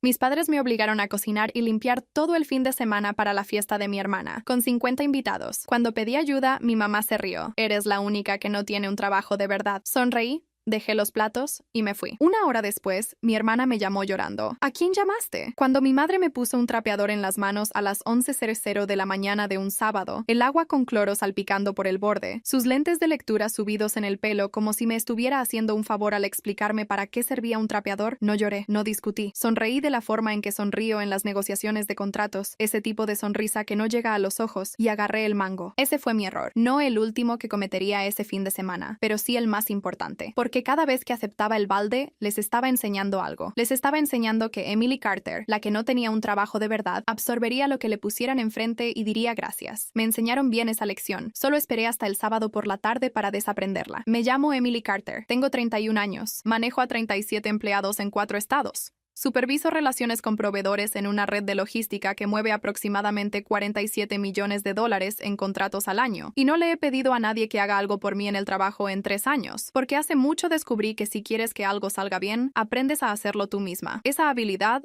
Mis padres me obligaron a cocinar y limpiar todo el fin de semana para la fiesta de mi hermana, con 50 invitados. Cuando pedí ayuda, mi mamá se rió. Eres la única que no tiene un trabajo de verdad. Sonreí. Dejé los platos y me fui. Una hora después, mi hermana me llamó llorando. ¿A quién llamaste? Cuando mi madre me puso un trapeador en las manos a las 11:00 de la mañana de un sábado, el agua con cloro salpicando por el borde, sus lentes de lectura subidos en el pelo como si me estuviera haciendo un favor al explicarme para qué servía un trapeador, no lloré, no discutí. Sonreí de la forma en que sonrío en las negociaciones de contratos, ese tipo de sonrisa que no llega a los ojos, y agarré el mango. Ese fue mi error. No el último que cometería ese fin de semana, pero sí el más importante. Porque cada vez que aceptaba el balde, les estaba enseñando algo. Les estaba enseñando que Emily Carter, la que no tenía un trabajo de verdad, absorbería lo que le pusieran enfrente y diría gracias. Me enseñaron bien esa lección. Solo esperé hasta el sábado por la tarde para desaprenderla. Me llamo Emily Carter. Tengo 31 años. Manejo a 37 empleados en 4 estados. Superviso relaciones con proveedores en una red de logística que mueve aproximadamente $47 millones en contratos al año. Y no le he pedido a nadie que haga algo por mí en el trabajo en 3 años, porque hace mucho descubrí que si quieres que algo salga bien, aprendes a hacerlo tú misma. Esa habilidad,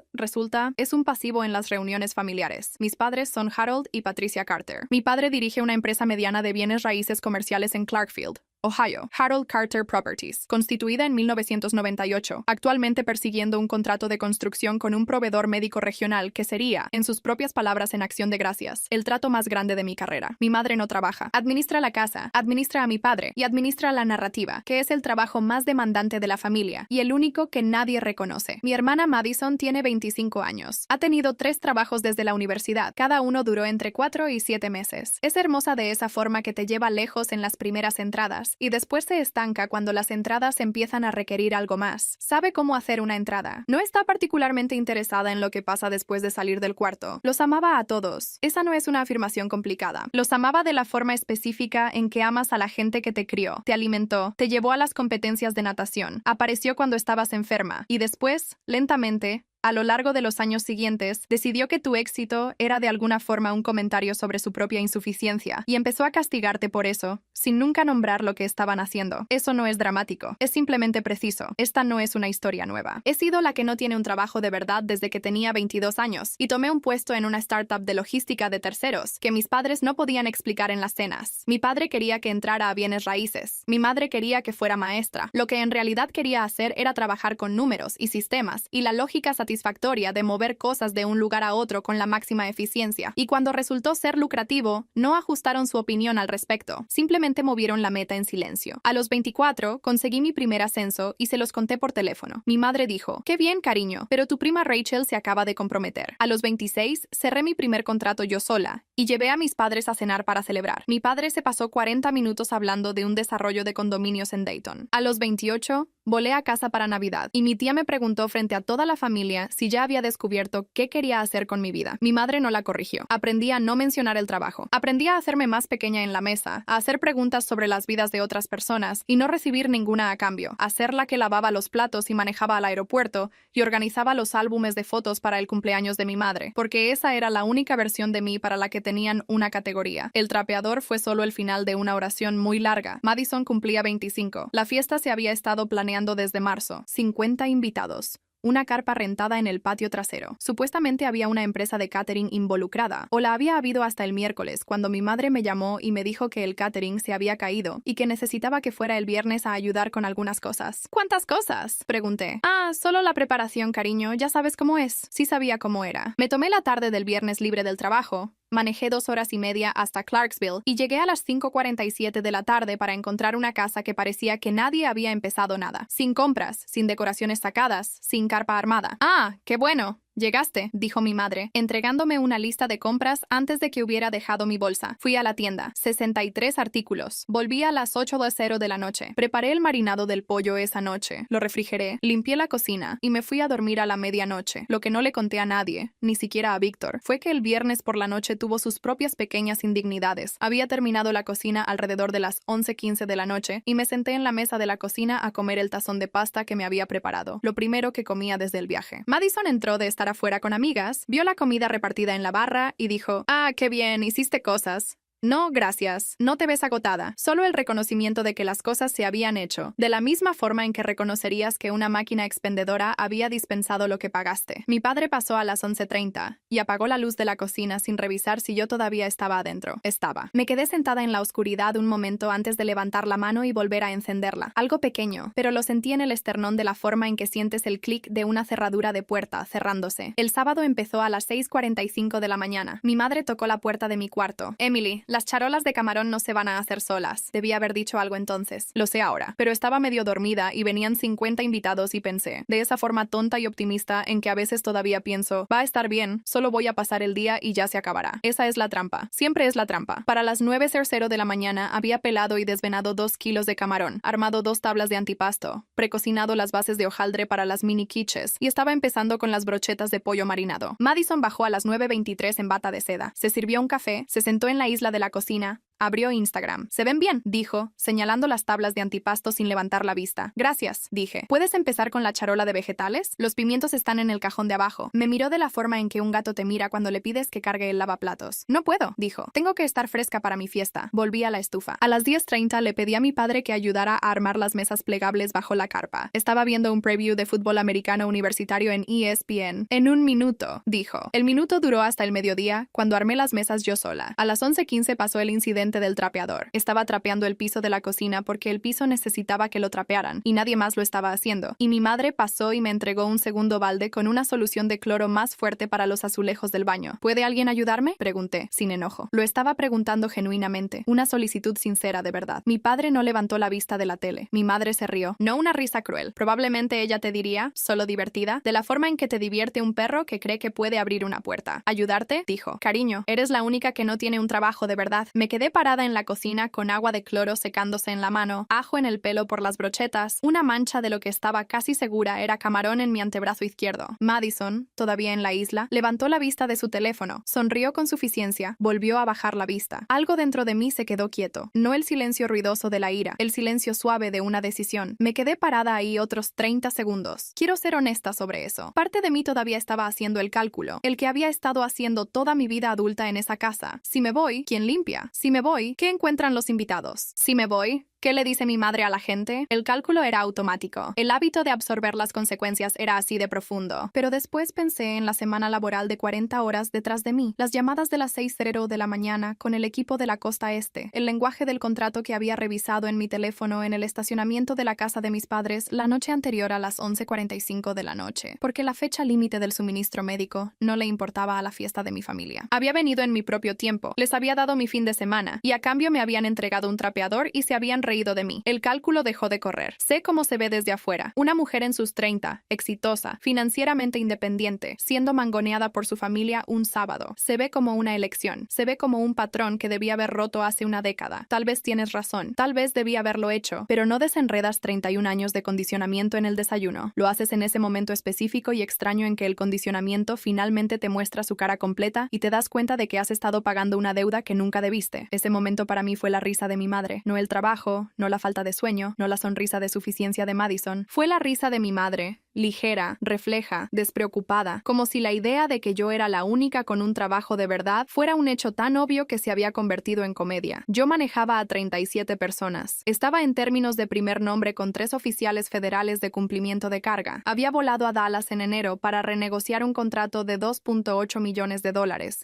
es un pasivo en las reuniones familiares. Mis padres son Harold y Patricia Carter. Mi padre dirige una empresa mediana de bienes raíces comerciales en Clarkfield, Ohio, Harold Carter Properties, constituida en 1998, actualmente persiguiendo un contrato de construcción con un proveedor médico regional que sería, en sus propias palabras en acción de gracias, el trato más grande de mi carrera. Mi madre no trabaja. Administra la casa, administra a mi padre y administra la narrativa, que es el trabajo más demandante de la familia y el único que nadie reconoce. Mi hermana Madison tiene 25 años. Ha tenido 3 trabajos desde la universidad. Cada uno duró entre 4 y 7 meses. Es hermosa de esa forma que te lleva lejos en las primeras entradas y después se estanca cuando las entradas empiezan a requerir algo más. Sabe cómo hacer una entrada. No está particularmente interesada en lo que pasa después de salir del cuarto. Los amaba a todos. Esa no es una afirmación complicada. Los amaba de la forma específica en que amas a la gente que te crió, te alimentó, te llevó a las competencias de natación, apareció cuando estabas enferma y después, lentamente, a lo largo de los años siguientes, decidió que tu éxito era de alguna forma un comentario sobre su propia insuficiencia y empezó a castigarte por eso, sin nunca nombrar lo que estaban haciendo. Eso no es dramático, es simplemente preciso. Esta no es una historia nueva. He sido la que no tiene un trabajo de verdad desde que tenía 22 años y tomé un puesto en una startup de logística de terceros que mis padres no podían explicar en las cenas. Mi padre quería que entrara a bienes raíces. Mi madre quería que fuera maestra. Lo que en realidad quería hacer era trabajar con números y sistemas y la lógica satisfactoria de mover cosas de un lugar a otro con la máxima eficiencia. Y cuando resultó ser lucrativo, no ajustaron su opinión al respecto. Simplemente movieron la meta en silencio. A los 24, conseguí mi primer ascenso y se los conté por teléfono. Mi madre dijo, «Qué bien, cariño, pero tu prima Rachel se acaba de comprometer». A los 26, cerré mi primer contrato yo sola y llevé a mis padres a cenar para celebrar. Mi padre se pasó 40 minutos hablando de un desarrollo de condominios en Dayton. A los 28, volé a casa para Navidad y mi tía me preguntó frente a toda la familia si ya había descubierto qué quería hacer con mi vida. Mi madre no la corrigió. Aprendí a no mencionar el trabajo. Aprendí a hacerme más pequeña en la mesa, a hacer preguntas sobre las vidas de otras personas y no recibir ninguna a cambio. A ser la que lavaba los platos y manejaba al aeropuerto y organizaba los álbumes de fotos para el cumpleaños de mi madre, porque esa era la única versión de mí para la que tenían una categoría. El trapeador fue solo el final de una oración muy larga. Madison cumplía 25. La fiesta se había estado planeando desde marzo. 50 invitados. Una carpa rentada en el patio trasero. Supuestamente había una empresa de catering involucrada, o la había habido hasta el miércoles, cuando mi madre me llamó y me dijo que el catering se había caído y que necesitaba que fuera el viernes a ayudar con algunas cosas. ¿Cuántas cosas?, pregunté. Solo la preparación, cariño, ya sabes cómo es. Sí sabía cómo era. Me tomé la tarde del viernes libre del trabajo. Manejé 2 horas y media hasta Clarksville y llegué a las 5:47 de la tarde para encontrar una casa que parecía que nadie había empezado nada. Sin compras, sin decoraciones sacadas, sin carpa armada. ¡Qué bueno! «Llegaste», dijo mi madre, entregándome una lista de compras antes de que hubiera dejado mi bolsa. Fui a la tienda. 63 artículos. Volví a las 8:00 de la noche. Preparé el marinado del pollo esa noche. Lo refrigeré, limpié la cocina y me fui a dormir a la medianoche. Lo que no le conté a nadie, ni siquiera a Víctor, fue que el viernes por la noche tuvo sus propias pequeñas indignidades. Había terminado la cocina alrededor de las 11:15 de la noche y me senté en la mesa de la cocina a comer el tazón de pasta que me había preparado, lo primero que comía desde el viaje. Madison entró de estar afuera con amigas, vio la comida repartida en la barra y dijo, «Qué bien, hiciste cosas». No, gracias. No te ves agotada. Solo el reconocimiento de que las cosas se habían hecho. De la misma forma en que reconocerías que una máquina expendedora había dispensado lo que pagaste. Mi padre pasó a las 11:30 y apagó la luz de la cocina sin revisar si yo todavía estaba adentro. Estaba. Me quedé sentada en la oscuridad un momento antes de levantar la mano y volver a encenderla. Algo pequeño, pero lo sentí en el esternón de la forma en que sientes el clic de una cerradura de puerta cerrándose. El sábado empezó a las 6:45 de la mañana. Mi madre tocó la puerta de mi cuarto. Emily, las charolas de camarón no se van a hacer solas. Debí haber dicho algo entonces. Lo sé ahora. Pero estaba medio dormida y venían 50 invitados y pensé, de esa forma tonta y optimista en que a veces todavía pienso, va a estar bien, solo voy a pasar el día y ya se acabará. Esa es la trampa. Siempre es la trampa. Para las 9:00 de la mañana había pelado y desvenado 2 kilos de camarón, armado 2 tablas de antipasto, precocinado las bases de hojaldre para las mini quiches y estaba empezando con las brochetas de pollo marinado. Madison bajó a las 9:23 en bata de seda. Se sirvió un café, se sentó en la isla de la cocina, abrió Instagram. «Se ven bien», dijo, señalando las tablas de antipasto sin levantar la vista. «Gracias», dije. «¿Puedes empezar con la charola de vegetales? Los pimientos están en el cajón de abajo». Me miró de la forma en que un gato te mira cuando le pides que cargue el lavaplatos. «No puedo», dijo. «Tengo que estar fresca para mi fiesta». Volví a la estufa. A las 10:30 le pedí a mi padre que ayudara a armar las mesas plegables bajo la carpa. Estaba viendo un preview de fútbol americano universitario en ESPN. «En un minuto», dijo. El minuto duró hasta el mediodía, cuando armé las mesas yo sola. A las 11:15 pasó el incidente del trapeador. Estaba trapeando el piso de la cocina porque el piso necesitaba que lo trapearan y nadie más lo estaba haciendo. Y mi madre pasó y me entregó un segundo balde con una solución de cloro más fuerte para los azulejos del baño. ¿Puede alguien ayudarme?, pregunté, sin enojo. Lo estaba preguntando genuinamente, una solicitud sincera de verdad. Mi padre no levantó la vista de la tele. Mi madre se rió. No una risa cruel. Probablemente ella te diría, solo divertida, de la forma en que te divierte un perro que cree que puede abrir una puerta. ¿Ayudarte?, dijo. Cariño, eres la única que no tiene un trabajo de verdad. Me quedé parada en la cocina con agua de cloro secándose en la mano, ajo en el pelo por las brochetas, una mancha de lo que estaba casi segura era camarón en mi antebrazo izquierdo. Madison, todavía en la isla, levantó la vista de su teléfono, sonrió con suficiencia, volvió a bajar la vista. Algo dentro de mí se quedó quieto, no el silencio ruidoso de la ira, el silencio suave de una decisión. Me quedé parada ahí otros 30 segundos. Quiero ser honesta sobre eso. Parte de mí todavía estaba haciendo el cálculo, el que había estado haciendo toda mi vida adulta en esa casa. Si me voy, ¿quién limpia? Si me voy, ¿qué encuentran los invitados? Si me voy, ¿qué le dice mi madre a la gente? El cálculo era automático. El hábito de absorber las consecuencias era así de profundo. Pero después pensé en la semana laboral de 40 horas detrás de mí, las llamadas de las 6:00 de la mañana con el equipo de la costa este, el lenguaje del contrato que había revisado en mi teléfono en el estacionamiento de la casa de mis padres la noche anterior a las 11:45 de la noche, porque la fecha límite del suministro médico no le importaba a la fiesta de mi familia. Había venido en mi propio tiempo, les había dado mi fin de semana, y a cambio me habían entregado un trapeador y se habían reído de mí. El cálculo dejó de correr. Sé cómo se ve desde afuera. Una mujer en sus 30, exitosa, financieramente independiente, siendo mangoneada por su familia un sábado. Se ve como una elección. Se ve como un patrón que debía haber roto hace una década. Tal vez tienes razón. Tal vez debía haberlo hecho. Pero no desenredas 31 años de condicionamiento en el desayuno. Lo haces en ese momento específico y extraño en que el condicionamiento finalmente te muestra su cara completa y te das cuenta de que has estado pagando una deuda que nunca debiste. Ese momento para mí fue la risa de mi madre. No el trabajo, no la falta de sueño, no la sonrisa de suficiencia de Madison. Fue la risa de mi madre, ligera, refleja, despreocupada, como si la idea de que yo era la única con un trabajo de verdad fuera un hecho tan obvio que se había convertido en comedia. Yo manejaba a 37 personas. Estaba en términos de primer nombre con 3 oficiales federales de cumplimiento de carga. Había volado a Dallas en enero para renegociar un contrato de $2.8 millones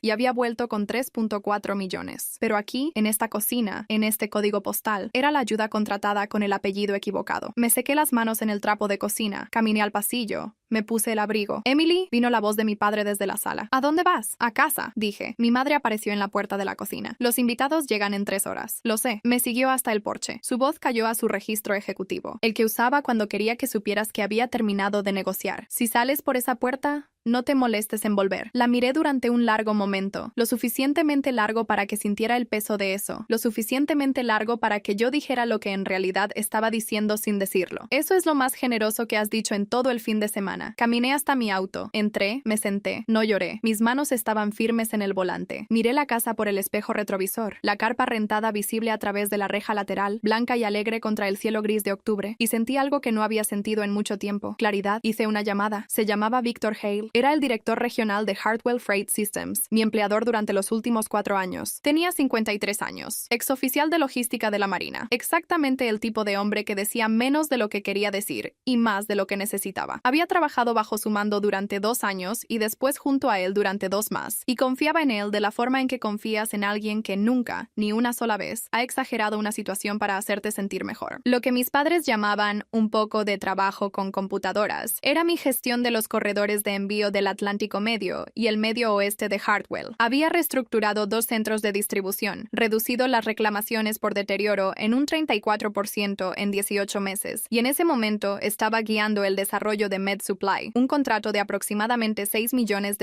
y había vuelto con 3.4 millones. Pero aquí, en esta cocina, en este código postal, era la ayuda contratada con el apellido equivocado. Me sequé las manos en el trapo de cocina, caminé al pasillo, me puse el abrigo. «Emily», vino la voz de mi padre desde la sala. «¿A dónde vas?» «A casa», dije. Mi madre apareció en la puerta de la cocina. «Los invitados llegan en 3 horas». «Lo sé». Me siguió hasta el porche. Su voz cayó a su registro ejecutivo, el que usaba cuando quería que supieras que había terminado de negociar. «Si sales por esa puerta, no te molestes en volver». La miré durante un largo momento, lo suficientemente largo para que sintiera el peso de eso, lo suficientemente largo para que yo dijera lo que en realidad estaba diciendo sin decirlo. «Eso es lo más generoso que has dicho en todo el fin de semana». Caminé hasta mi auto, entré, me senté, no lloré. Mis manos estaban firmes en el volante. Miré la casa por el espejo retrovisor, la carpa rentada visible a través de la reja lateral, blanca y alegre contra el cielo gris de octubre, y sentí algo que no había sentido en mucho tiempo. Claridad. Hice una llamada. Se llamaba Victor Hale. Era el director regional de Hartwell Freight Systems, mi empleador durante los últimos 4 años. Tenía 53 años. Exoficial de logística de la Marina. Exactamente el tipo de hombre que decía menos de lo que quería decir y más de lo que necesitaba. Había trabajado bajo su mando durante 2 años y después junto a él durante 2 más, y confiaba en él de la forma en que confías en alguien que nunca, ni una sola vez, ha exagerado una situación para hacerte sentir mejor. Lo que mis padres llamaban un poco de trabajo con computadoras era mi gestión de los corredores de envío del Atlántico Medio y el Medio Oeste de Hartwell. Había reestructurado 2 centros de distribución, reducido las reclamaciones por deterioro en un 34% en 18 meses, y en ese momento estaba guiando el desarrollo de Med Supply, un contrato de aproximadamente $6 millones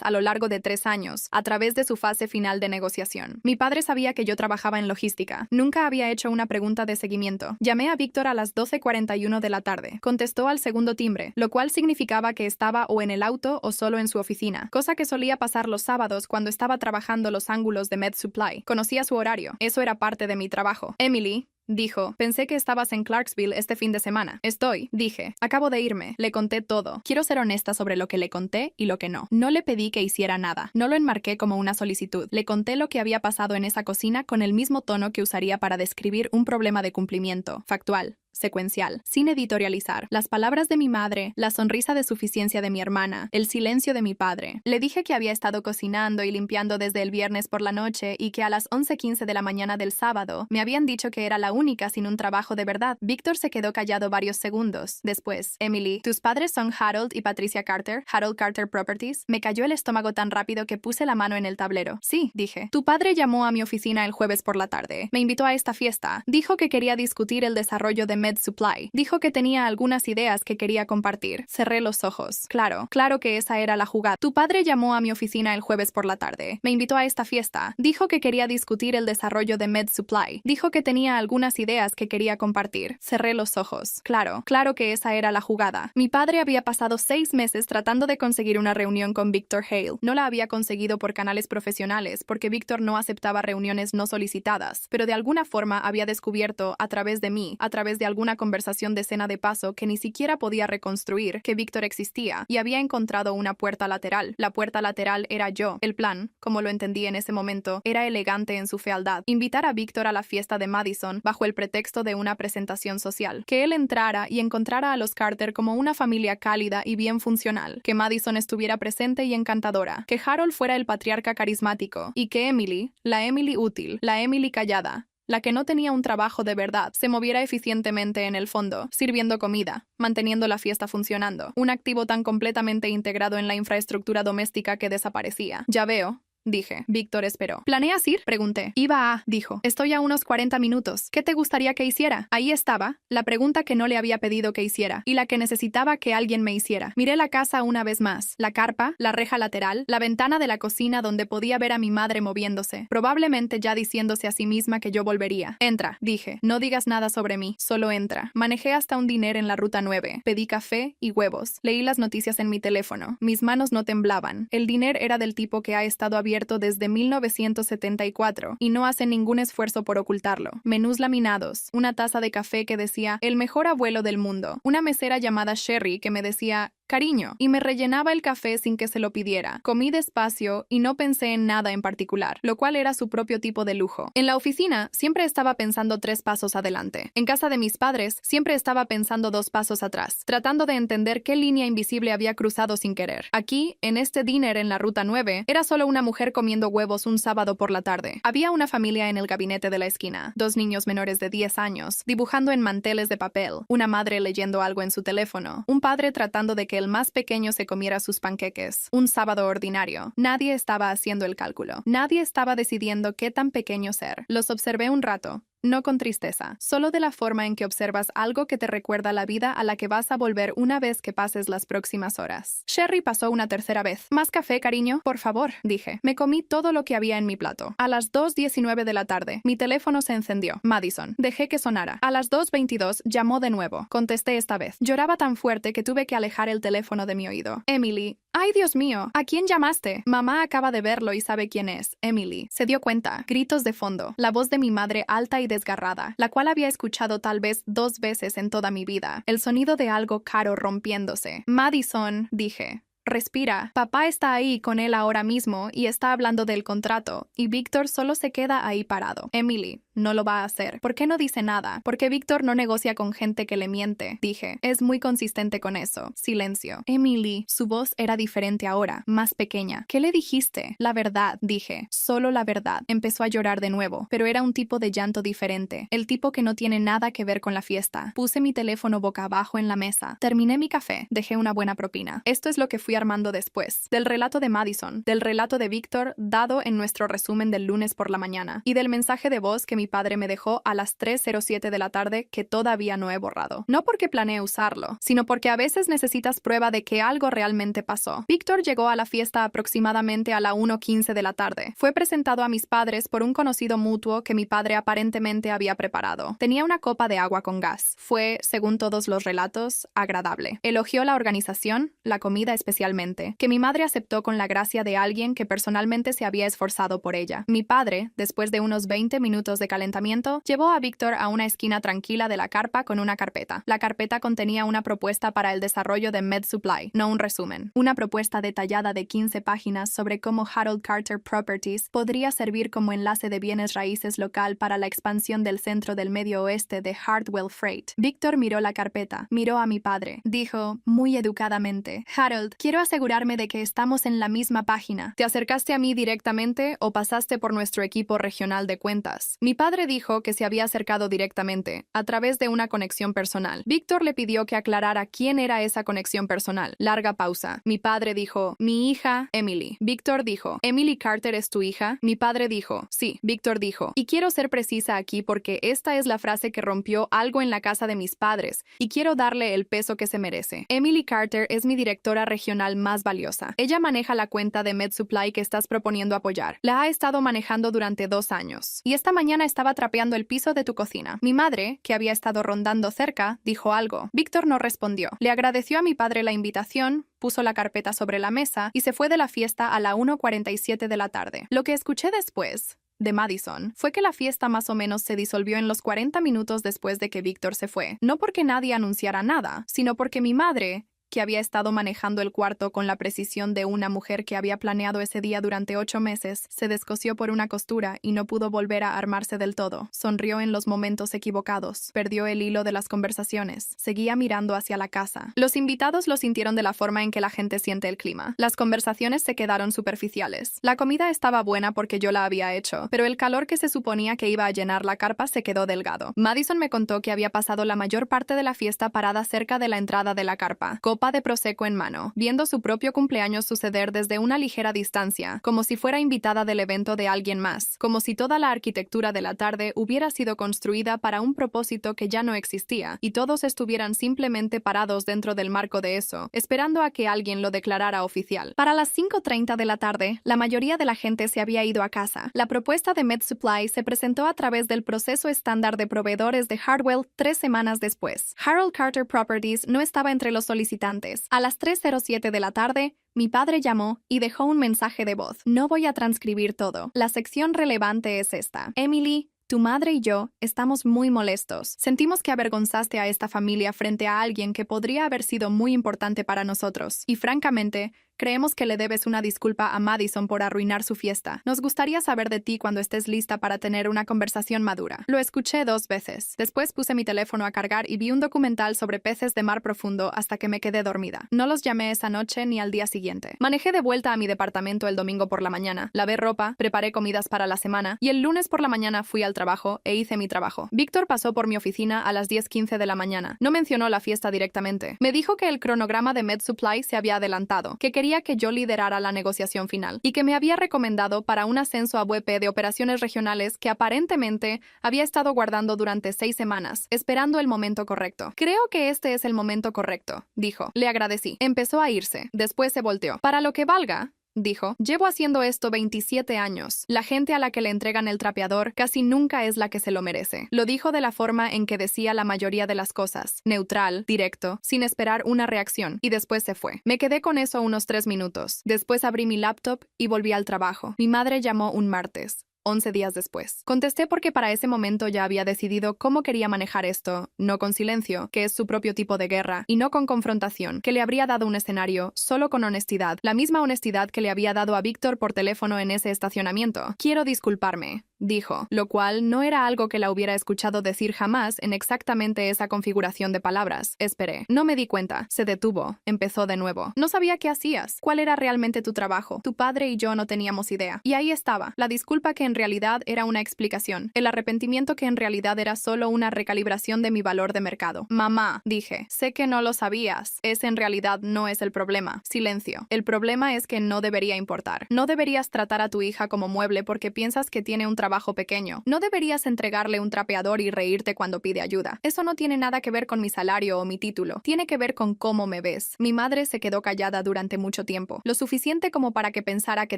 a lo largo de 3 años, a través de su fase final de negociación. Mi padre sabía que yo trabajaba en logística. Nunca había hecho una pregunta de seguimiento. Llamé a Víctor a las 12:41 de la tarde. Contestó al segundo timbre, lo cual significaba que estaba o en el auto o solo en su oficina, cosa que solía pasar los sábados cuando estaba trabajando los ángulos de Med Supply. Conocía su horario. Eso era parte de mi trabajo. Emily, dijo, pensé que estabas en Clarksville este fin de semana. Estoy, dije. Acabo de irme. Le conté todo. Quiero ser honesta sobre lo que le conté y lo que no. No le pedí que hiciera nada. No lo enmarqué como una solicitud. Le conté lo que había pasado en esa cocina con el mismo tono que usaría para describir un problema de cumplimiento. Factual. Secuencial, sin editorializar, las palabras de mi madre, la sonrisa de suficiencia de mi hermana, el silencio de mi padre. Le dije que había estado cocinando y limpiando desde el viernes por la noche y que a las 11:15 de la mañana del sábado me habían dicho que era la única sin un trabajo de verdad. Víctor se quedó callado varios segundos. Después, Emily, ¿tus padres son Harold y Patricia Carter? Harold Carter Properties. Me cayó el estómago tan rápido que puse la mano en el tablero. Sí, dije. Tu padre llamó a mi oficina el jueves por la tarde. Me invitó a esta fiesta. Dijo que quería discutir el desarrollo de Med Supply. Dijo que tenía algunas ideas que quería compartir. Cerré los ojos. Claro que esa era la jugada. Tu padre llamó a mi oficina el jueves por la tarde. Me invitó a esta fiesta. Dijo que quería discutir el desarrollo de Med Supply. Dijo que tenía algunas ideas que quería compartir. Cerré los ojos. Claro que esa era la jugada. Mi padre había pasado 6 meses tratando de conseguir una reunión con Victor Hale. No la había conseguido por canales profesionales porque Victor no aceptaba reuniones no solicitadas, pero de alguna forma había descubierto a través de mí, a través de alguna conversación de cena de paso que ni siquiera podía reconstruir, que Víctor existía y había encontrado una puerta lateral. La puerta lateral era yo. El plan, como lo entendí en ese momento, era elegante en su fealdad. Invitar a Víctor a la fiesta de Madison bajo el pretexto de una presentación social. Que él entrara y encontrara a los Carter como una familia cálida y bien funcional. Que Madison estuviera presente y encantadora. Que Harold fuera el patriarca carismático. Y que Emily, la Emily útil, la Emily callada, la que no tenía un trabajo de verdad, se moviera eficientemente en el fondo, sirviendo comida, manteniendo la fiesta funcionando. Un activo tan completamente integrado en la infraestructura doméstica que desaparecía. Ya veo, dije. Víctor esperó. ¿Planeas ir? Pregunté. Iba a, dijo. Estoy a unos 40 minutos. ¿Qué te gustaría que hiciera? Ahí estaba, la pregunta que no le había pedido que hiciera, y la que necesitaba que alguien me hiciera. Miré la casa una vez más. La carpa, la reja lateral, la ventana de la cocina donde podía ver a mi madre moviéndose, probablemente ya diciéndose a sí misma que yo volvería. Entra, dije. No digas nada sobre mí, solo entra. Manejé hasta un diner en la ruta 9. Pedí café y huevos. Leí las noticias en mi teléfono. Mis manos no temblaban. El diner era del tipo que ha estado abierto desde 1974 y no hace ningún esfuerzo por ocultarlo. Menús laminados, una taza de café que decía "el mejor abuelo del mundo", una mesera llamada Sherry que me decía "cariño", y me rellenaba el café sin que se lo pidiera. Comí despacio y no pensé en nada en particular, lo cual era su propio tipo de lujo. En la oficina siempre estaba pensando 3 pasos adelante. En casa de mis padres siempre estaba pensando 2 pasos atrás, tratando de entender qué línea invisible había cruzado sin querer. Aquí, en este diner en la ruta 9, era solo una mujer comiendo huevos un sábado por la tarde. Había una familia en el gabinete de la esquina, 2 niños menores de 10 años, dibujando en manteles de papel, una madre leyendo algo en su teléfono, un padre tratando de que el más pequeño se comiera sus panqueques. Un sábado ordinario. Nadie estaba haciendo el cálculo. Nadie estaba decidiendo qué tan pequeño ser. Los observé un rato. No con tristeza, solo de la forma en que observas algo que te recuerda la vida a la que vas a volver una vez que pases las próximas horas. Sherry pasó una tercera vez. ¿Más café, cariño? Por favor, dije. Me comí todo lo que había en mi plato. A las 2:19 de la tarde, mi teléfono se encendió. Madison. Dejé que sonara. A las 2:22 llamó de nuevo. Contesté esta vez. Lloraba tan fuerte que tuve que alejar el teléfono de mi oído. Emily. ¡Ay, Dios mío! ¿A quién llamaste? Mamá acaba de verlo y sabe quién es. Emily. Se dio cuenta. Gritos de fondo. La voz de mi madre alta y desgarrada, la cual había escuchado tal vez 2 veces en toda mi vida. El sonido de algo caro rompiéndose. Madison, dije. respira. Papá está ahí con él ahora mismo y está hablando del contrato, y Víctor solo se queda ahí parado. Emily no lo va a hacer. ¿Por qué no dice nada? Porque Víctor no negocia con gente que le miente, dije. Es muy consistente con eso. Silencio. Emily, su voz era diferente ahora, más pequeña. ¿Qué le dijiste? La verdad, dije. Solo la verdad. Empezó a llorar de nuevo, pero era un tipo de llanto diferente. El tipo que no tiene nada que ver con la fiesta. Puse mi teléfono boca abajo en la mesa. Terminé mi café. Dejé una buena propina. Esto es lo que fui armando después. Del relato de Madison, del relato de Víctor dado en nuestro resumen del lunes por la mañana, y del mensaje de voz que mi padre me dejó a las 3:07 de la tarde que todavía no he borrado. No porque planee usarlo, sino porque a veces necesitas prueba de que algo realmente pasó. Víctor llegó a la fiesta aproximadamente a la 1:15 de la tarde. Fue presentado a mis padres por un conocido mutuo que mi padre aparentemente había preparado. Tenía una copa de agua con gas. Fue, según todos los relatos, agradable. Elogió la organización, la comida especialmente, que mi madre aceptó con la gracia de alguien que personalmente se había esforzado por ella. Mi padre, después de unos 20 minutos de calentamiento, llevó a Víctor a una esquina tranquila de la carpa con una carpeta. La carpeta contenía una propuesta para el desarrollo de MedSupply, no un resumen. Una propuesta detallada de 15 páginas sobre cómo Harold Carter Properties podría servir como enlace de bienes raíces local para la expansión del centro del medio oeste de Hartwell Freight. Víctor miró la carpeta, miró a mi padre. Dijo, muy educadamente, Harold, quiero asegurarme de que estamos en la misma página. ¿Te acercaste a mí directamente o pasaste por nuestro equipo regional de cuentas? Mi padre dijo que se había acercado directamente, a través de una conexión personal. Víctor le pidió que aclarara quién era esa conexión personal. Larga pausa. Mi padre dijo, mi hija, Emily. Víctor dijo, ¿Emily Carter es tu hija? Mi padre dijo, sí. Víctor dijo, y quiero ser precisa aquí porque esta es la frase que rompió algo en la casa de mis padres, y quiero darle el peso que se merece. Emily Carter es mi directora regional más valiosa. Ella maneja la cuenta de MedSupply que estás proponiendo apoyar. La ha estado manejando durante 2 años. Y esta mañana estaba trapeando el piso de tu cocina. Mi madre, que había estado rondando cerca, dijo algo. Víctor no respondió. Le agradeció a mi padre la invitación, puso la carpeta sobre la mesa y se fue de la fiesta a la 1:47 de la tarde. Lo que escuché después de Madison fue que la fiesta más o menos se disolvió en los 40 minutos después de que Víctor se fue. No porque nadie anunciara nada, sino porque mi madre, que había estado manejando el cuarto con la precisión de una mujer que había planeado ese día durante 8 meses, se descosió por una costura y no pudo volver a armarse del todo. Sonrió en los momentos equivocados. Perdió el hilo de las conversaciones. Seguía mirando hacia la casa. Los invitados lo sintieron de la forma en que la gente siente el clima. Las conversaciones se quedaron superficiales. La comida estaba buena porque yo la había hecho, pero el calor que se suponía que iba a llenar la carpa se quedó delgado. Madison me contó que había pasado la mayor parte de la fiesta parada cerca de la entrada de la carpa, copa de prosecco en mano, viendo su propio cumpleaños suceder desde una ligera distancia, como si fuera invitada del evento de alguien más, como si toda la arquitectura de la tarde hubiera sido construida para un propósito que ya no existía, y todos estuvieran simplemente parados dentro del marco de eso, esperando a que alguien lo declarara oficial. Para las 5:30 de la tarde, la mayoría de la gente se había ido a casa. La propuesta de MedSupply se presentó a través del proceso estándar de proveedores de Hartwell 3 semanas después. Harold Carter Properties no estaba entre los solicitantes. A las 3:07 de la tarde, mi padre llamó y dejó un mensaje de voz. No voy a transcribir todo. La sección relevante es esta. Emily, tu madre y yo estamos muy molestos. Sentimos que avergonzaste a esta familia frente a alguien que podría haber sido muy importante para nosotros. Y francamente, creemos que le debes una disculpa a Madison por arruinar su fiesta. Nos gustaría saber de ti cuando estés lista para tener una conversación madura. Lo escuché 2 veces. Después puse mi teléfono a cargar y vi un documental sobre peces de mar profundo hasta que me quedé dormida. No los llamé esa noche ni al día siguiente. Manejé de vuelta a mi departamento el domingo por la mañana. Lavé ropa, preparé comidas para la semana y el lunes por la mañana fui al trabajo e hice mi trabajo. Víctor pasó por mi oficina a las 10:15 de la mañana. No mencionó la fiesta directamente. Me dijo que el cronograma de MedSupply se había adelantado, que quería que yo liderara la negociación final y que me había recomendado para un ascenso a VP de operaciones regionales que aparentemente había estado guardando durante 6 semanas, esperando el momento correcto. Creo que este es el momento correcto, dijo. Le agradecí. Empezó a irse. Después se volteó. Para lo que valga, dijo, llevo haciendo esto 27 años. La gente a la que le entregan el trapeador casi nunca es la que se lo merece. Lo dijo de la forma en que decía la mayoría de las cosas, neutral, directo, sin esperar una reacción, y después se fue. Me quedé con eso unos 3 minutos. Después abrí mi laptop y volví al trabajo. Mi madre llamó un martes. 11 días después. Contesté porque para ese momento ya había decidido cómo quería manejar esto, no con silencio, que es su propio tipo de guerra, y no con confrontación, que le habría dado un escenario, solo con honestidad, la misma honestidad que le había dado a Víctor por teléfono en ese estacionamiento. Quiero disculparme, dijo, lo cual no era algo que la hubiera escuchado decir jamás en exactamente esa configuración de palabras. Esperé. No me di cuenta. Se detuvo. Empezó de nuevo. No sabía qué hacías. ¿Cuál era realmente tu trabajo? Tu padre y yo no teníamos idea. Y ahí estaba. La disculpa que en realidad era una explicación. El arrepentimiento que en realidad era solo una recalibración de mi valor de mercado. Mamá, dije, sé que no lo sabías. Ese en realidad no es el problema. Silencio. El problema es que no debería importar. No deberías tratar a tu hija como mueble porque piensas que tiene un trabajo pequeño. No deberías entregarle un trapeador y reírte cuando pide ayuda. Eso no tiene nada que ver con mi salario o mi título. Tiene que ver con cómo me ves. Mi madre se quedó callada durante mucho tiempo, lo suficiente como para que pensara que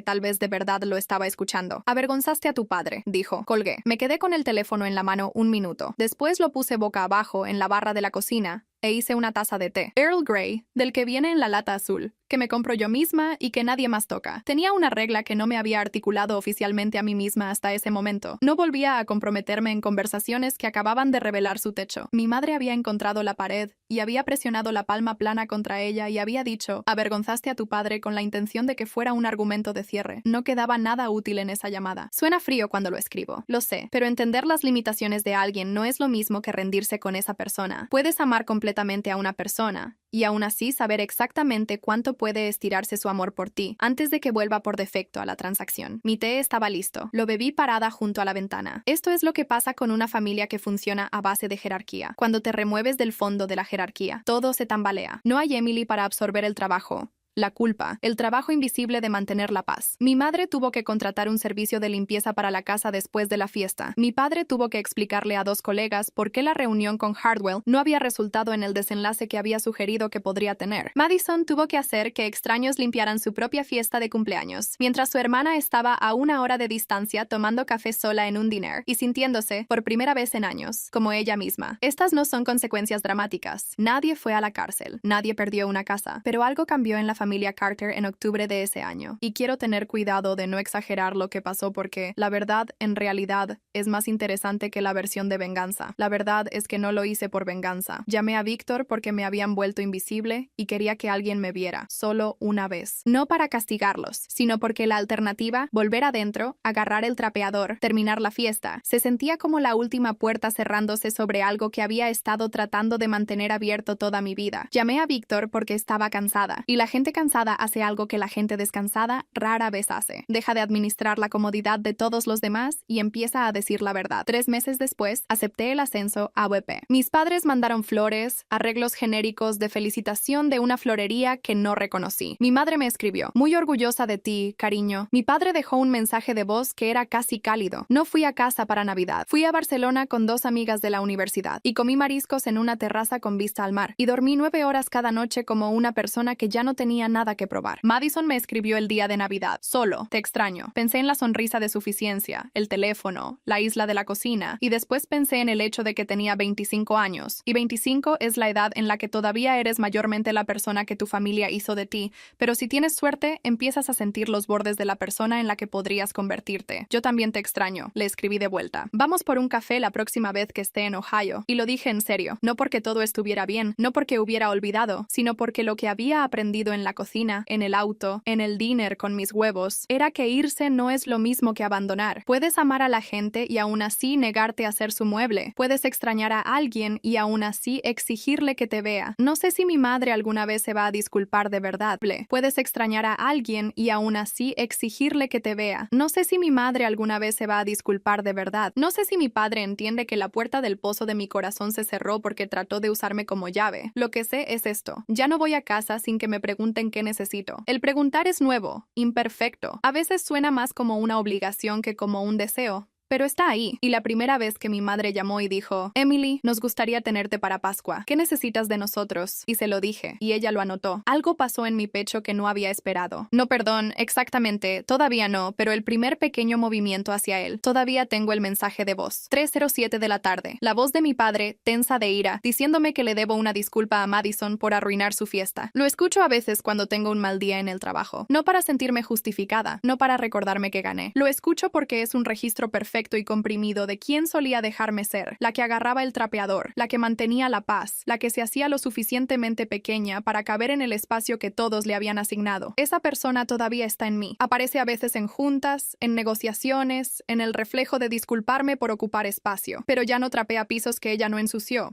tal vez de verdad lo estaba escuchando. Avergonzaste a tu padre, dijo. Colgué. Me quedé con el teléfono en la mano un minuto. Después lo puse boca abajo en la barra de la cocina e hice una taza de té. Earl Grey, del que viene en la lata azul, que me compro yo misma y que nadie más toca. Tenía una regla que no me había articulado oficialmente a mí misma hasta ese momento. No volvía a comprometerme en conversaciones que acababan de revelar su techo. Mi madre había encontrado la pared y había presionado la palma plana contra ella y había dicho, avergonzaste a tu padre con la intención de que fuera un argumento de cierre. No quedaba nada útil en esa llamada. Suena frío cuando lo escribo, lo sé, pero entender las limitaciones de alguien no es lo mismo que rendirse con esa persona. Puedes amar completamente a una persona y aún así saber exactamente cuánto puede estirarse su amor por ti antes de que vuelva por defecto a la transacción. Mi té estaba listo. Lo bebí parada junto a la ventana. Esto es lo que pasa con una familia que funciona a base de jerarquía. Cuando te remueves del fondo de la jerarquía, todo se tambalea. No hay Emily para absorber el trabajo, la culpa, el trabajo invisible de mantener la paz. Mi madre tuvo que contratar un servicio de limpieza para la casa después de la fiesta. Mi padre tuvo que explicarle a 2 colegas por qué la reunión con Hardwell no había resultado en el desenlace que había sugerido que podría tener. Madison tuvo que hacer que extraños limpiaran su propia fiesta de cumpleaños, mientras su hermana estaba a 1 hora de distancia tomando café sola en un diner y sintiéndose, por primera vez en años, como ella misma. Estas no son consecuencias dramáticas. Nadie fue a la cárcel. Nadie perdió una casa. Pero algo cambió en la familia Carter en octubre de ese año. Y quiero tener cuidado de no exagerar lo que pasó porque la verdad, en realidad, es más interesante que la versión de venganza. La verdad es que no lo hice por venganza. Llamé a Víctor porque me habían vuelto invisible y quería que alguien me viera, solo una vez. No para castigarlos, sino porque la alternativa, volver adentro, agarrar el trapeador, terminar la fiesta, se sentía como la última puerta cerrándose sobre algo que había estado tratando de mantener abierto toda mi vida. Llamé a Víctor porque estaba cansada, y la gente cansada hace algo que la gente descansada rara vez hace. Deja de administrar la comodidad de todos los demás y empieza a decir la verdad. 3 meses después, acepté el ascenso a VP. Mis padres mandaron flores, arreglos genéricos de felicitación de una florería que no reconocí. Mi madre me escribió, muy orgullosa de ti, cariño. Mi padre dejó un mensaje de voz que era casi cálido. No fui a casa para Navidad. Fui a Barcelona con 2 amigas de la universidad y comí mariscos en una terraza con vista al mar. Y dormí 9 horas cada noche como una persona que ya no tenía nada que probar. Madison me escribió el día de Navidad. Solo, te extraño. Pensé en la sonrisa de suficiencia, el teléfono, la isla de la cocina, y después pensé en el hecho de que tenía 25 años. Y 25 es la edad en la que todavía eres mayormente la persona que tu familia hizo de ti, pero si tienes suerte, empiezas a sentir los bordes de la persona en la que podrías convertirte. Yo también te extraño, le escribí de vuelta. Vamos por un café la próxima vez que esté en Ohio. Y lo dije en serio, no porque todo estuviera bien, no porque hubiera olvidado, sino porque lo que había aprendido en la cocina, en el auto, en el diner con mis huevos, era que irse no es lo mismo que abandonar. Puedes amar a la gente y aún así negarte a ser su mueble. Puedes extrañar a alguien y aún así exigirle que te vea. No sé si mi madre alguna vez se va a disculpar de verdad. Puedes extrañar a alguien y aún así exigirle que te vea. No sé si mi madre alguna vez se va a disculpar de verdad. No sé si mi padre entiende que la puerta del pozo de mi corazón se cerró porque trató de usarme como llave. Lo que sé es esto. Ya no voy a casa sin que me pregunten qué necesito. El preguntar es nuevo, imperfecto. A veces suena más como una obligación que como un deseo. pero está ahí. Y la primera vez que mi madre llamó y dijo, Emily, nos gustaría tenerte para Pascua. ¿Qué necesitas de nosotros? Y se lo dije, y ella lo anotó. Algo pasó en mi pecho que no había esperado. No, perdón, exactamente, todavía no, pero el primer pequeño movimiento hacia él. Todavía tengo el mensaje de voz. 3:07 de la tarde. La voz de mi padre, tensa de ira, diciéndome que le debo una disculpa a Madison por arruinar su fiesta. Lo escucho a veces cuando tengo un mal día en el trabajo. No para sentirme justificada, no para recordarme que gané. Lo escucho porque es un registro perfecto y comprimido de quién solía dejarme ser, la que agarraba el trapeador, la que mantenía la paz, la que se hacía lo suficientemente pequeña para caber en el espacio que todos le habían asignado. Esa persona todavía está en mí. Aparece a veces en juntas, en negociaciones, en el reflejo de disculparme por ocupar espacio, pero ya no trapea pisos que ella no ensució.